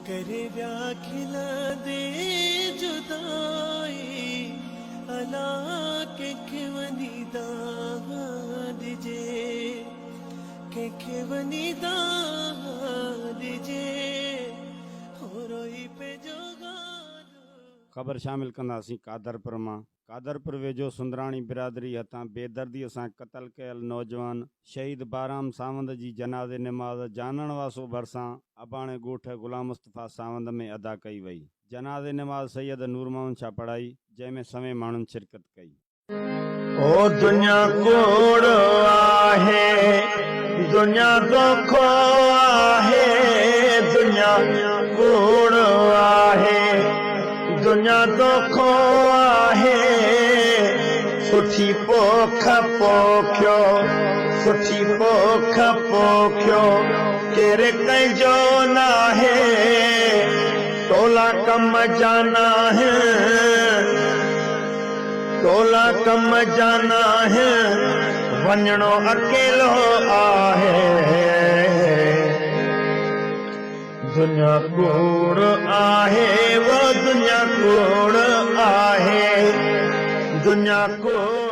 करे व्याखिला दे जुदाई अला के वनी दीजे के वनी दीजे हो रोई पे जोगा। ख़बर शामिल कंदासीं कादरपुर मां। कादरपुर वेझो सुंदराणी बिरादरी हथां बेदर्दीअ सां क़तल कयल नौजवान शहीद बाराम सावंद जी जनाज़े निमाज़ जानण वासो भरिसां अबाणे ॻोठ ग़ुलाम मुस्तफ़ा सावंद में अदा कई वई। जनाज़े निमाज़ सैयद नूर मोहम्मद शाह पढ़ाई, जंहिंमें सवें माण्हुनि शिरकत कई। ओ दुनिया कोड़ आहे, दुनिया दोखो आहे, दुनिया कोड़ आहे, दुनिया दोखो आहे। सुठी पोख पोखियो, सुठी पोख पोखियो, केरे कंहिंजो नाहे, टोला कम जाना है, टोला कम जाना है, वञणो अकेलो आहे। दुनिया कूड़ आहे, वो दुनिया कूड़ आहे, दुनिया कूड़